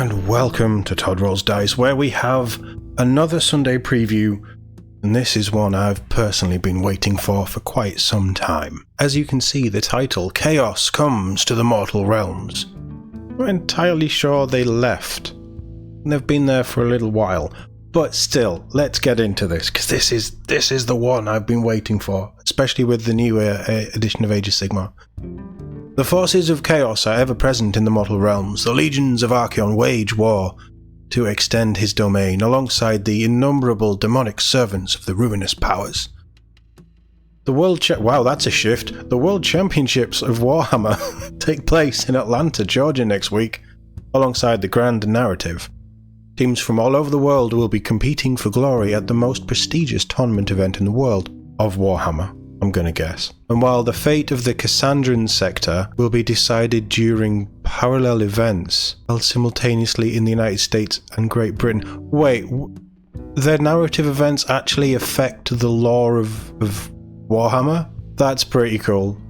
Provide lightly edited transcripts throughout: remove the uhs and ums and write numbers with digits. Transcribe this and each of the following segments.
and welcome to Todd Rolls Dice, where we have another Sunday preview, and this is one I've personally been waiting for quite some time. As you can see, the title, Chaos Comes to the Mortal Realms. I'm not entirely sure they left. They've been there for a little while, but still, let's get into this, because this is the one I've been waiting for, especially with the new edition of Age of Sigmar. The forces of chaos are ever present in the mortal realms. The legions of Archaon wage war to extend his domain, alongside the innumerable demonic servants of the ruinous powers. Wow, that's a shift. The World Championships of Warhammer take place in Atlanta, Georgia next week, alongside the Grand Narrative. Teams from all over the world will be competing for glory at the most prestigious tournament event in the world of Warhammer, I'm gonna guess. And while the fate of the Cassandran sector will be decided during parallel events, held simultaneously in the United States and Great Britain. Wait, their narrative events actually affect the lore of Warhammer? That's pretty cool.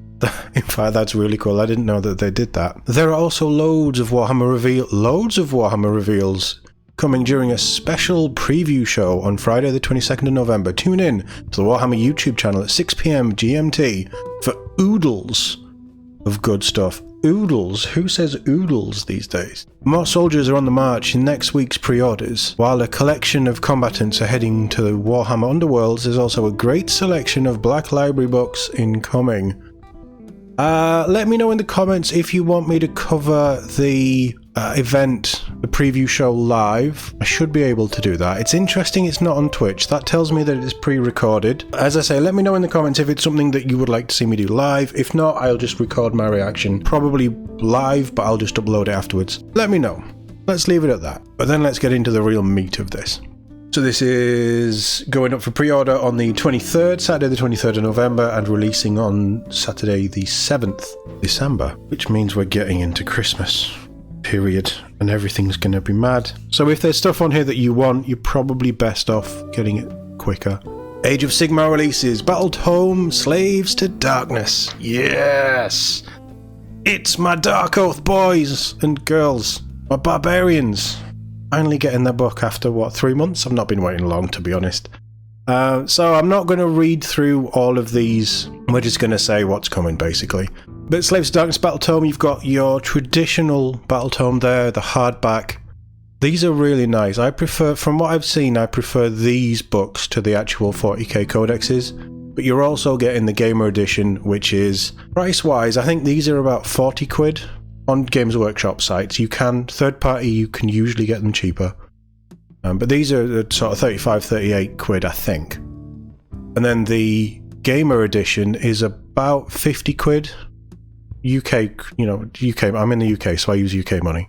In fact, that's really cool. I didn't know that they did that. There are also loads of Warhammer reveals coming during a special preview show on Friday the 22nd of November. Tune in to the Warhammer YouTube channel at 6 PM GMT for oodles of good stuff. Oodles? Who says oodles these days? More soldiers are on the march in next week's pre-orders. While a collection of combatants are heading to the Warhammer Underworlds, there's also a great selection of Black Library books incoming. Let me know in the comments if you want me to cover the event, the preview show live. I should be able to do that. It's interesting it's not on Twitch. That tells me that it's pre-recorded. As I say, let me know in the comments if it's something that you would like to see me do live. If not, I'll just record my reaction. Probably live, but I'll just upload it afterwards. Let me know. Let's leave it at that. But then let's get into the real meat of this. So this is going up for pre-order on the 23rd, Saturday the 23rd of November, and releasing on Saturday the 7th December, which means we're getting into Christmas, period, and everything's going to be mad. So if there's stuff on here that you want, you're probably best off getting it quicker. Age of Sigmar releases, Battle Tome, Slaves to Darkness. Yes! It's my Dark Oath boys and girls, my barbarians. Finally getting their book after, 3 months? I've not been waiting long, to be honest. So I'm not going to read through all of these. We're just going to say what's coming, basically. But Slaves to Darkness Battle Tome, you've got your traditional Battle Tome there, the hardback. These are really nice. I prefer, from what I've seen, I prefer these books to the actual 40k codexes. But you're also getting the Gamer Edition, which is, price-wise, I think these are about 40 quid. On Games Workshop sites. You can, third party, you can usually get them cheaper. But these are sort of 35, 38 quid, I think. And then the Gamer Edition is about 50 quid. UK, I'm in the UK, so I use UK money.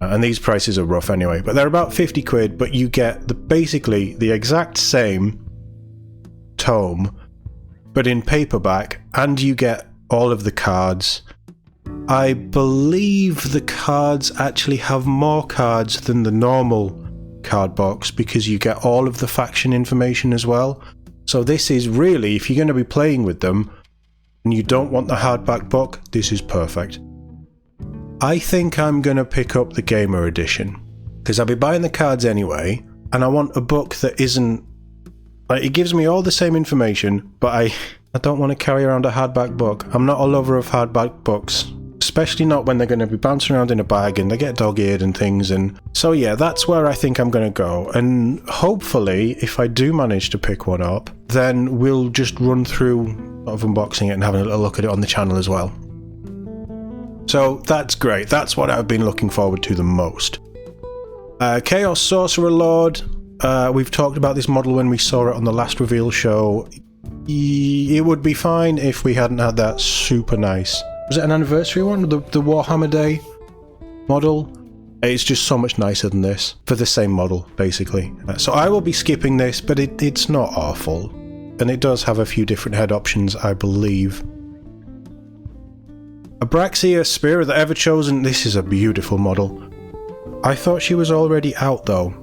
And these prices are rough anyway, but they're about 50 quid, but you get basically the exact same tome, but in paperback, and you get all of the cards. I believe the cards actually have more cards than the normal card box because you get all of the faction information as well. So this is really, if you're going to be playing with them and you don't want the hardback book, this is perfect. I think I'm going to pick up the Gamer Edition because I'll be buying the cards anyway, and I want a book that isn't, like, it gives me all the same information, but I don't want to carry around a hardback book. I'm not a lover of hardback books. Especially not when they're going to be bouncing around in a bag and they get dog-eared and things. And so yeah, that's where I think I'm going to go. And hopefully, if I do manage to pick one up, then we'll just run through sort of unboxing it and having a little look at it on the channel as well. So that's great. That's what I've been looking forward to the most. Chaos Sorcerer Lord. We've talked about this model when we saw it on the last reveal show. It would be fine if we hadn't had that super nice... Was it an anniversary one? The Warhammer Day model? It's just so much nicer than this, for the same model, basically. So I will be skipping this, but it's not awful. And it does have a few different head options, I believe. Abraxia, Spear of the Everchosen. This is a beautiful model. I thought she was already out, though.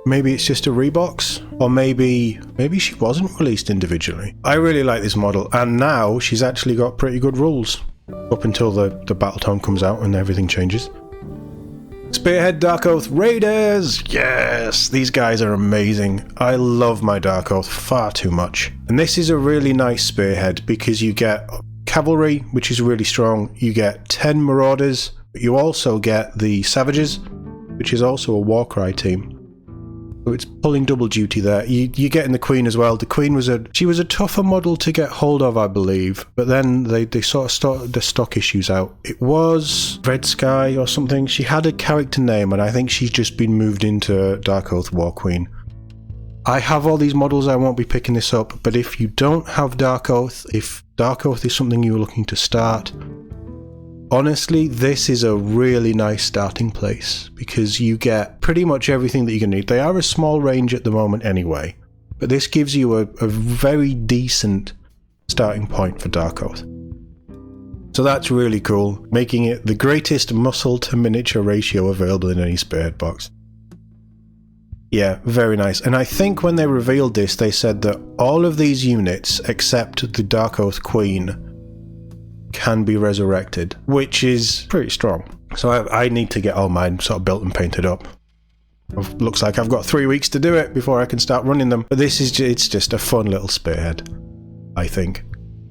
Maybe it's just a rebox, or maybe she wasn't released individually. I really like this model, and now she's actually got pretty good rules up until the Battle Tome comes out and everything changes. Spearhead Dark Oath Raiders! Yes! These guys are amazing. I love my Dark Oath far too much. And this is a really nice spearhead because you get cavalry, which is really strong. You get 10 marauders, but you also get the savages, which is also a Warcry team. So it's pulling double duty there. You're getting the Queen as well. The Queen was a tougher model to get hold of, I believe, but then they sort of started the stock issues out. It was Red Sky or something. She had a character name, and I think she's just been moved into Dark Oath War Queen. I have all these models, I won't be picking this up, but if you don't have Dark Oath, if Dark Oath is something you're looking to start, honestly, this is a really nice starting place because you get pretty much everything that you're going to need. They are a small range at the moment anyway, but this gives you a very decent starting point for Dark Oath. So that's really cool, making it the greatest muscle to miniature ratio available in any Spearhead box. Yeah, very nice. And I think when they revealed this, they said that all of these units, except the Dark Oath Queen, can be resurrected, which is pretty strong. So I need to get all mine sort of built and painted up. Looks like I've got 3 weeks to do it before I can start running them. But it's just a fun little spearhead, I think.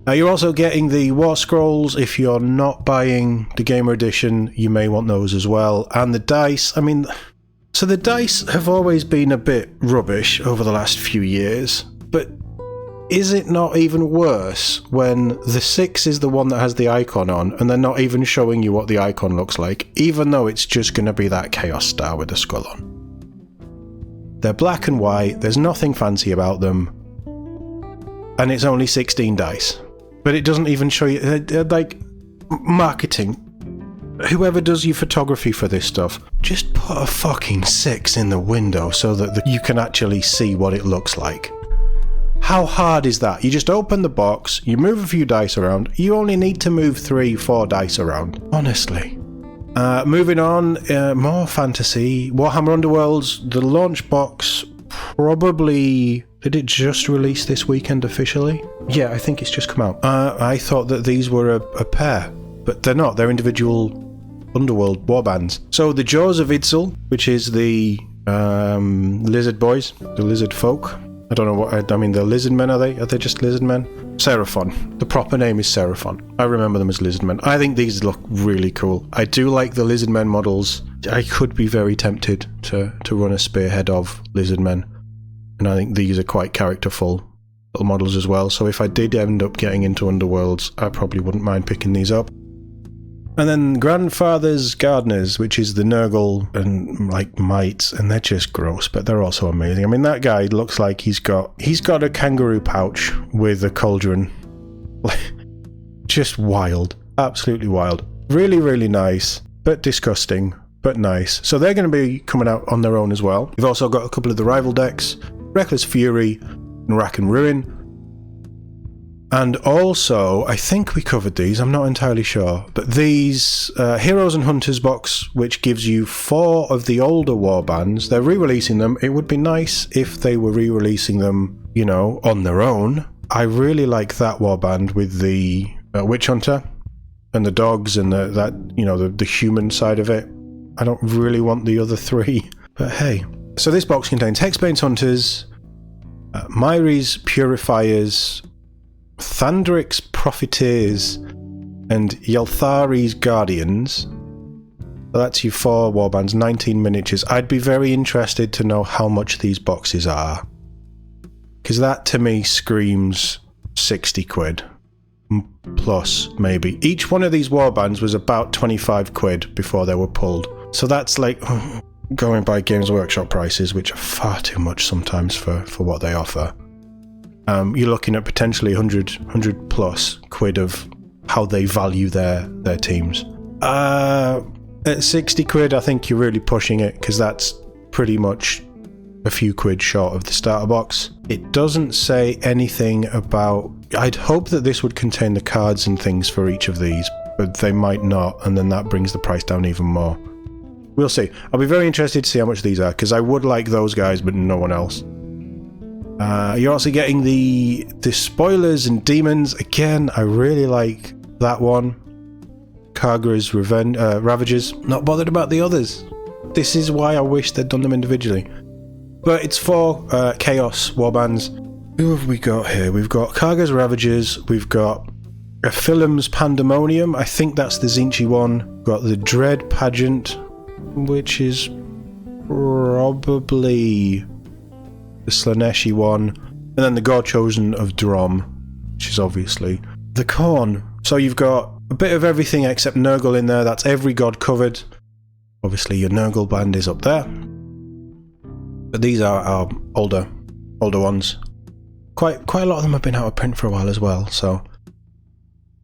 Now you're also getting the War Scrolls. If you're not buying the Gamer Edition, you may want those as well. And the dice, I mean, so the dice have always been a bit rubbish over the last few years, but is it not even worse when the 6 is the one that has the icon on and they're not even showing you what the icon looks like, even though it's just going to be that Chaos Star with the skull on? They're black and white, there's nothing fancy about them, and it's only 16 dice. But it doesn't even show you, like, marketing. Whoever does your photography for this stuff, just put a fucking 6 in the window so that you can actually see what it looks like. How hard is that? You just open the box, you move a few dice around, you only need to move 3-4 dice around. Honestly. Moving on, more fantasy. Warhammer Underworlds, the launch box, probably... Did it just release this weekend officially? Yeah, I think it's just come out. I thought that these were a pair, but they're not. They're individual Underworld Warbands. So the Jaws of Idzel, which is the lizard boys, the lizard folk. I don't know what, I mean, the lizard men, are they? Are they just lizard men? Seraphon. The proper name is Seraphon. I remember them as lizard men. I think these look really cool. I do like the lizard men models. I could be very tempted to run a spearhead of lizard men. And I think these are quite characterful little models as well. So if I did end up getting into Underworlds, I probably wouldn't mind picking these up. And then Grandfather's Gardeners, which is the Nurgle and like mites, and they're just gross, but they're also amazing. I mean, that guy looks like he's got a kangaroo pouch with a cauldron. Just wild. Absolutely wild. Really, really nice, but disgusting, but nice. So they're going to be coming out on their own as well. We've also got a couple of the rival decks, Reckless Fury and Rack and Ruin. And also, I think we covered these, I'm not entirely sure, but these Heroes and Hunters box, which gives you 4 of the older warbands. They're re-releasing them. It would be nice if they were re-releasing them, you know, on their own. I really like that warband with the Witch Hunter and the dogs and the human side of it. I don't really want the other 3, but hey. So this box contains Hexbane's Hunters, Myri's Purifiers, Thandric's Profiteers, and Yelthari's Guardians. That's your 4 warbands, 19 miniatures. I'd be very interested to know how much these boxes are, because that to me screams 60 quid plus, maybe. Each one of these warbands was about 25 quid before they were pulled, so that's like going by Games Workshop prices, which are far too much sometimes for what they offer. You're looking at potentially 100 plus quid of how they value their teams. At 60 quid, I think you're really pushing it, because that's pretty much a few quid short of the starter box. It doesn't say anything about... I'd hope that this would contain the cards and things for each of these, but they might not, and then that brings the price down even more. We'll see. I'll be very interested to see how much these are, because I would like those guys, but no one else. You're also getting the Spoilers and Demons. Again, I really like that one. Kargra's Ravagers. Not bothered about the others. This is why I wish they'd done them individually. But it's 4 Chaos Warbands. Who have we got here? We've got Karga's Ravagers, we've got Aphilim's Pandemonium, I think that's the Zinchi one. We've got the Dread Pageant, which is probably the Slaneshi one. And then the God Chosen of Drom, which is obviously the Khorne. So you've got a bit of everything except Nurgle in there. That's every god covered. Obviously your Nurgle band is up there. But these are our older ones. Quite a lot of them have been out of print for a while as well, so...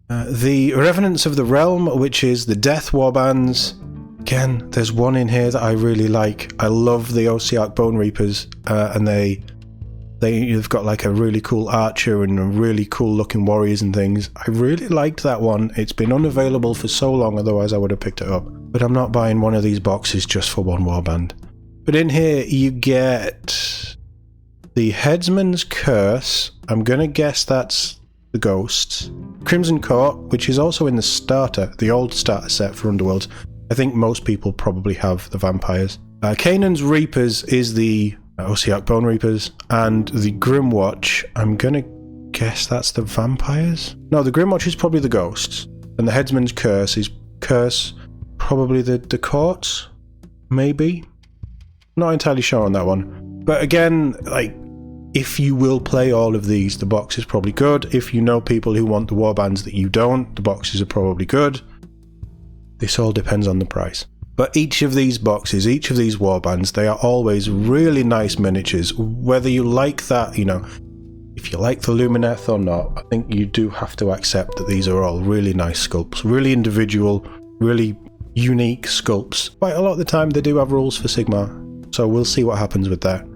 the Revenants of the Realm, which is the Death Warbands. Again, there's one in here that I really like. I love the Ossiarch Bone Reapers, and they've got like a really cool archer and really cool looking warriors and things. I really liked that one. It's been unavailable for so long, otherwise I would have picked it up. But I'm not buying one of these boxes just for one warband. But in here you get the Headsman's Curse. I'm gonna guess that's the Ghosts. Crimson Court, which is also in the starter, the old starter set for Underworlds. I think most people probably have the Vampires. Canaan's Reapers is the Ossiarch Bone Reapers, and the Grimwatch, I'm gonna guess that's the Vampires? No, the Grimwatch is probably the Ghosts, and the Headsman's Curse is probably the Courts? Maybe? Not entirely sure on that one. But again, like, if you will play all of these, the box is probably good. If you know people who want the warbands that you don't, the boxes are probably good. This all depends on the price. But each of these boxes, each of these warbands, they are always really nice miniatures. Whether you like that, you know, if you like the Lumineth or not, I think you do have to accept that these are all really nice sculpts. Really individual, really unique sculpts. Quite a lot of the time they do have rules for Sigmar, so we'll see what happens with that.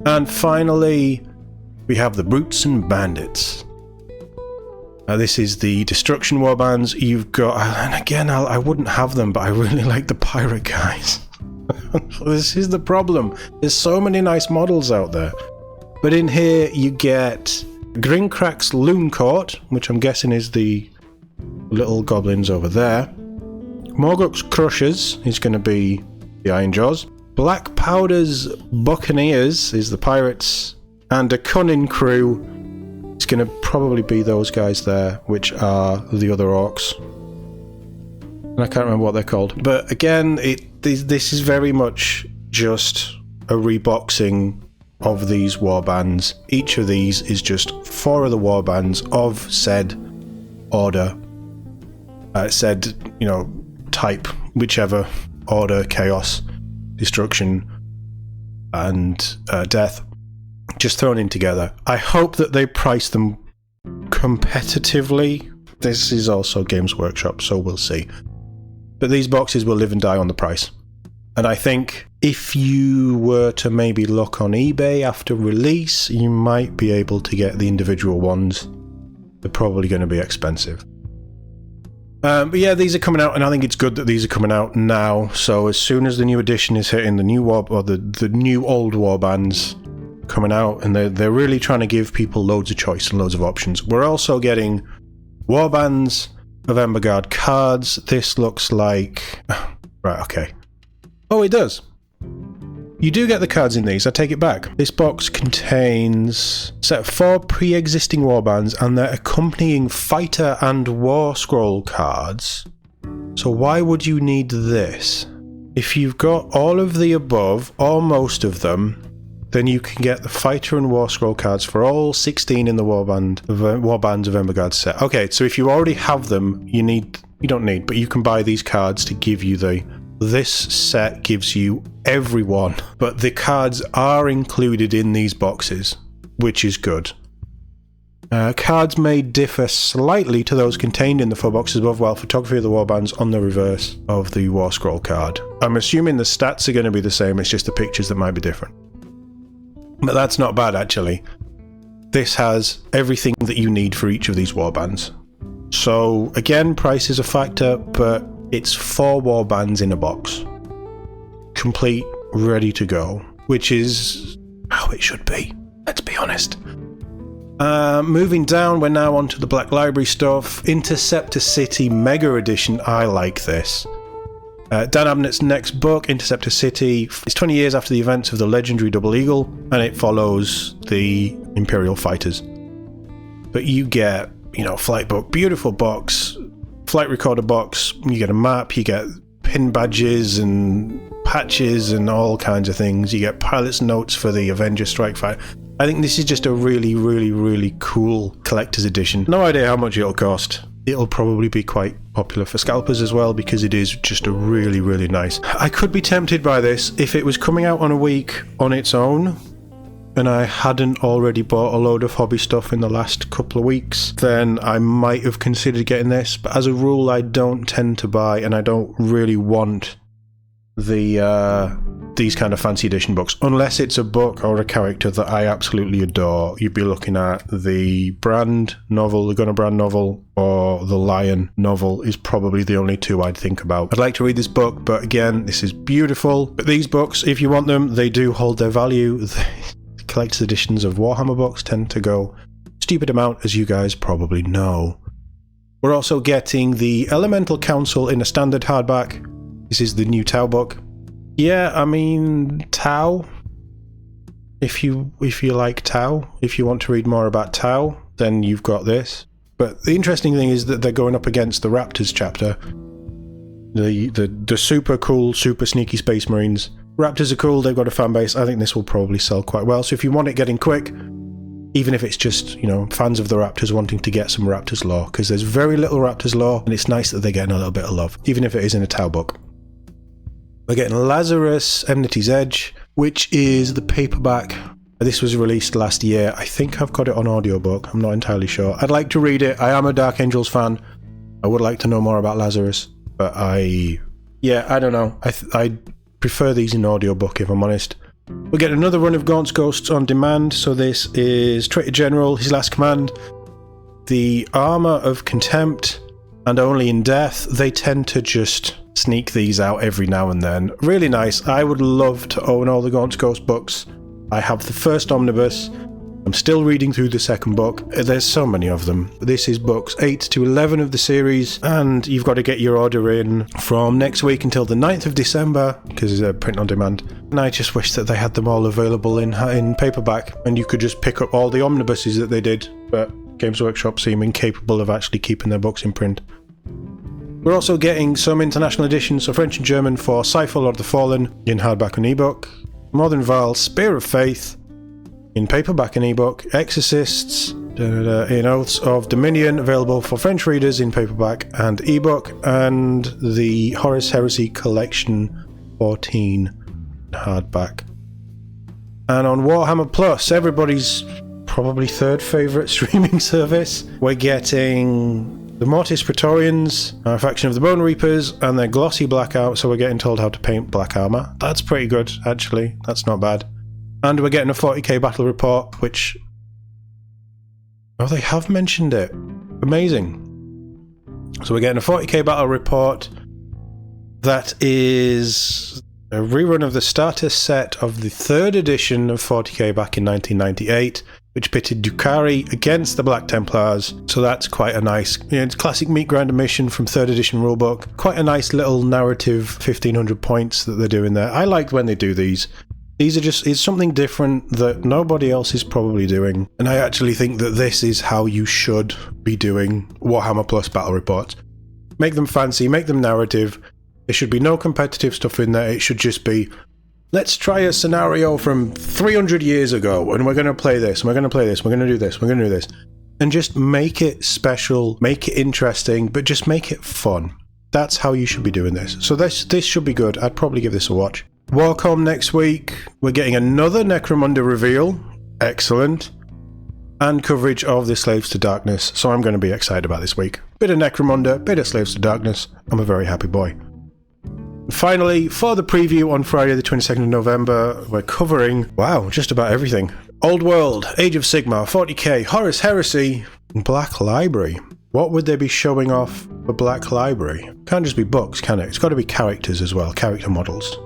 And finally, we have the Brutes and Bandits. This is the Destruction Warbands. You've got, and again, I wouldn't have them, but I really like the Pirate guys. This is the problem. There's so many nice models out there. But in here, you get Grinkrak's Loon Court, which I'm guessing is the little goblins over there. Morgulk's Crushers is going to be the Iron Jaws. Black Powder's Buccaneers is the Pirates. And a Cunning Crew, it's going to probably be those guys there, which are the other orcs. And I can't remember what they're called. But again, this is very much just a reboxing of these warbands. Each of these is just 4 of the warbands of said order. Said, you know, type, whichever order, chaos, destruction, and death. Just thrown in together. I hope that they price them competitively. This is also Games Workshop, so we'll see. But these boxes will live and die on the price. And I think if you were to maybe look on eBay after release, you might be able to get the individual ones. They're probably going to be expensive. But yeah, these are coming out, and I think it's good that these are coming out now. So as soon as the new edition is hitting, the new the new old warbands coming out, and they're really trying to give people loads of choice and loads of options. We're also getting Warbands of Emberguard cards. This looks like... Right, okay. Oh, it does. You do get the cards in these, I take it back. This box contains a set of 4 pre-existing warbands and their accompanying fighter and war scroll cards. So why would you need this? If you've got all of the above, or most of them, then you can get the fighter and war scroll cards for all 16 in the warbands of Emberguard set. Okay, so if you already have them, you don't need, but you can buy these cards to give you the... This set gives you everyone, but the cards are included in these boxes, which is good. Cards may differ slightly to those contained in the 4 boxes above, while photography of the warbands on the reverse of the war scroll card. I'm assuming the stats are going to be the same, it's just the pictures that might be different. But that's not bad, actually. This has everything that you need for each of these warbands. So, again, price is a factor, but it's 4 warbands in a box. Complete, ready to go. Which is how it should be, let's be honest. Moving down, we're now onto the Black Library stuff. Interceptor City Mega Edition, I like this. Dan Abnett's next book, Interceptor City, is 20 years after the events of the legendary Double Eagle, and it follows the Imperial fighters. But you get, flight book, beautiful box, flight recorder box, you get a map, you get pin badges and patches and all kinds of things. You get pilot's notes for the Avenger Strike Fighter. I think this is just a really, really, really cool collector's edition. No idea how much it'll cost. It'll probably be quite popular for scalpers as well, because it is just a really, really nice. I could be tempted by this if it was coming out on a week on its own and I hadn't already bought a load of hobby stuff in the last couple of weeks, then I might have considered getting this. But as a rule, I don't tend to buy, and I don't really want these kind of fancy edition books, unless it's a book or a character that I absolutely adore. You'd be looking at the Brand novel, the Gunnar Brand novel, or the Lion novel is probably the only two I'd think about. I'd like to read this book, but again, this is beautiful. But these books, if you want them, they do hold their value. The collector's editions of Warhammer books tend to go a stupid amount, as you guys probably know. We're also getting the Elemental Council in a standard hardback. This is the new Tau book. Yeah, I mean, Tau. If you like Tau, if you want to read more about Tau, then you've got this. But the interesting thing is that they're going up against the Raptors chapter. The super cool, super sneaky Space Marines. Raptors are cool, they've got a fan base. I think this will probably sell quite well. So if you want it getting quick, even if it's just, fans of the Raptors wanting to get some Raptors lore, because there's very little Raptors lore, and it's nice that they're getting a little bit of love, even if it is in a Tau book. We're getting Lazarus, Enmity's Edge, which is the paperback. This was released last year. I think I've got it on audiobook. I'm not entirely sure. I'd like to read it. I am a Dark Angels fan. I would like to know more about Lazarus, but I don't know. I prefer these in audiobook, if I'm honest. We'll get another run of Gaunt's Ghosts on demand. So this is Traitor General, his last command, the Armour of Contempt, and Only in Death. They tend to just sneak these out every now and then. Really nice. I would love to own all the Gaunt's Ghost books. I have the first omnibus. I'm still reading through the second book. There's so many of them. This is books 8 to 11 of the series, and you've got to get your order in from next week until the 9th of December, because it's a print on demand. And I just wish that they had them all available in paperback, and you could just pick up all the omnibuses that they did, but Games Workshop seem incapable of actually keeping their books in print. We're also getting some international editions, so French and German, for Cypher Lord of the Fallen in hardback and ebook, Modern Val, Spear of Faith in paperback and ebook, Exorcists in Oaths of Dominion, available for French readers in paperback and ebook, and the Horus Heresy Collection 14 hardback. And on Warhammer Plus, everybody's probably third favourite streaming service, we're getting the Mortis Praetorians, a faction of the Bone Reapers, and their glossy blackout, so we're getting told how to paint black armour. That's pretty good, actually. That's not bad. And we're getting a 40k battle report, which... oh, they have mentioned it. Amazing. So we're getting a 40k battle report that is a rerun of the starter set of the third edition of 40k back in 1998, which pitted Drukhari against the Black Templars. So that's quite a nice, it's classic meat grinder mission from 3rd edition rulebook. Quite a nice little narrative 1500 points that they're doing there. I like when they do these. These are just, it's something different that nobody else is probably doing. And I actually think that this is how you should be doing Warhammer Plus battle reports. Make them fancy, make them narrative. There should be no competitive stuff in there. It should just be, let's try a scenario from 300 years ago, and we're going to play this, and we're going to play this, we're going to do this, we're going to do this. And just make it special, make it interesting, but just make it fun. That's how you should be doing this. So this should be good. I'd probably give this a watch. WarCom next week. We're getting another Necromunda reveal. Excellent. And coverage of the Slaves to Darkness. So I'm going to be excited about this week. Bit of Necromunda, bit of Slaves to Darkness. I'm a very happy boy. Finally, for the preview on Friday the 22nd of November, we're covering, wow, just about everything. Old World, Age of Sigmar, 40k, Horus Heresy, and Black Library. What would they be showing off for Black Library? Can't just be books, can it? It's got to be characters as well, character models.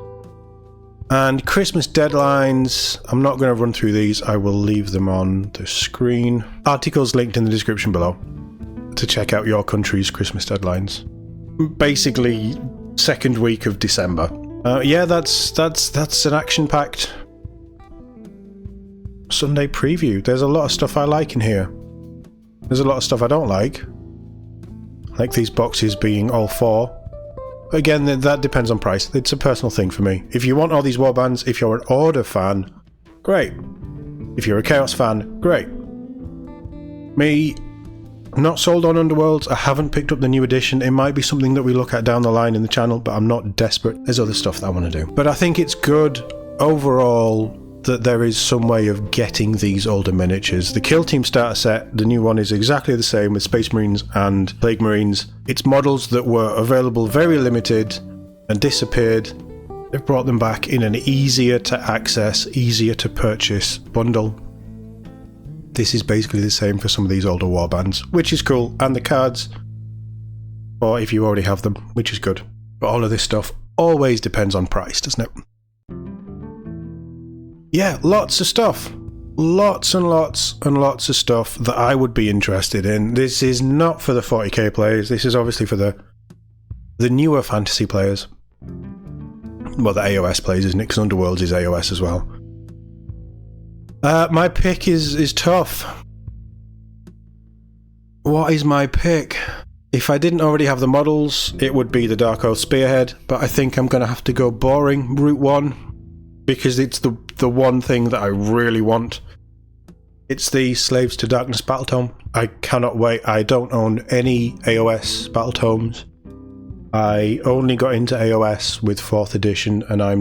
And Christmas deadlines, I'm not going to run through these, I will leave them on the screen. Articles linked in the description below to check out your country's Christmas deadlines. Basically, second week of December. Yeah, that's an action-packed Sunday preview. There's a lot of stuff I like in here. There's a lot of stuff I don't like. Like these boxes being all 4. Again, that depends on price. It's a personal thing for me. If you want all these Warbands, if you're an Order fan, great. If you're a Chaos fan, great. Me, I'm not sold on Underworlds. I haven't picked up the new edition. It might be something that we look at down the line in the channel, but I'm not desperate. There's other stuff that I want to do. But I think it's good overall that there is some way of getting these older miniatures. The Kill Team starter set, the new one, is exactly the same with Space Marines and Plague Marines. It's models that were available very limited and disappeared. They've brought them back in an easier to access, easier to purchase bundle. This is basically the same for some of these older warbands, which is cool, and the cards, or if you already have them, which is good. But all of this stuff always depends on price, doesn't it? Yeah, lots of stuff. Lots and lots and lots of stuff that I would be interested in. This is not for the 40k players. This is obviously for the newer fantasy players. Well, the AoS players, isn't it? Because Underworlds is AoS as well. My pick is tough. What is my pick? If I didn't already have the models, it would be the Dark Oath Spearhead, but I think I'm going to have to go boring route 1. Because it's the one thing that I really want. It's the Slaves to Darkness Battle Tome. I cannot wait. I don't own any AoS Battle Tomes. I only got into AoS with 4th edition, and I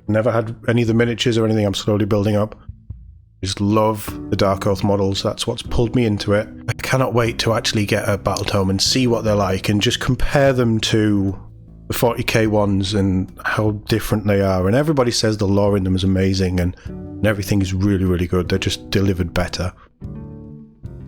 never had any of the miniatures or anything. I'm slowly building up. I just love the Dark Oath models. That's what's pulled me into it. I cannot wait to actually get a Battle Tome and see what they're like and just compare them to the 40k ones and how different they are. And everybody says the lore in them is amazing and everything is really, really good. They're just delivered better.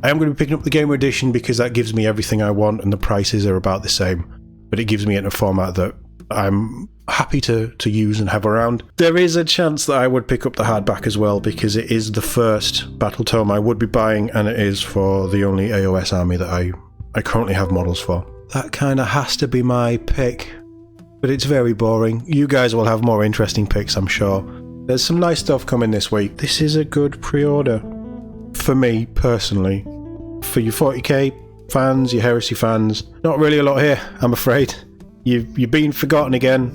I am going to be picking up the Gamer Edition because that gives me everything I want and the prices are about the same. But it gives me it in a format that I'm happy to use and have around. There is a chance that I would pick up the hardback as well because it is the first Battle Tome I would be buying, and it is for the only AoS army that I currently have models for. That kind of has to be my pick. But it's very boring. You guys will have more interesting picks, I'm sure. There's some nice stuff coming this week. This is a good pre-order. For me, personally. For you 40k fans, you Heresy fans, not really a lot here, I'm afraid. You've been forgotten again.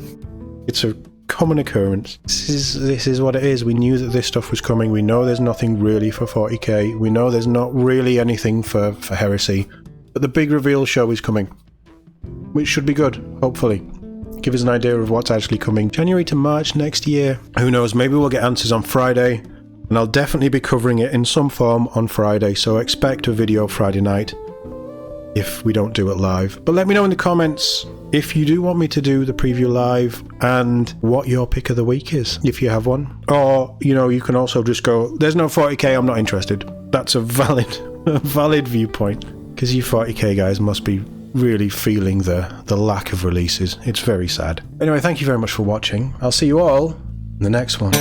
It's a common occurrence. This is what it is. We knew that this stuff was coming. We know there's nothing really for 40k. We know there's not really anything for Heresy. But the big reveal show is coming. Which should be good, hopefully. Give us an idea of what's actually coming January to March next year. Who knows, maybe we'll get answers on Friday, and I'll definitely be covering it in some form on Friday, so expect a video Friday night if we don't do it live. But let me know in the comments if you do want me to do the preview live and what your pick of the week is, if you have one. Or, you know, you can also just go, there's no 40k, I'm not interested. That's a valid viewpoint, because you 40k guys must be really feeling the lack of releases. It's very sad. Anyway, thank you very much for watching. I'll see you all in the next one.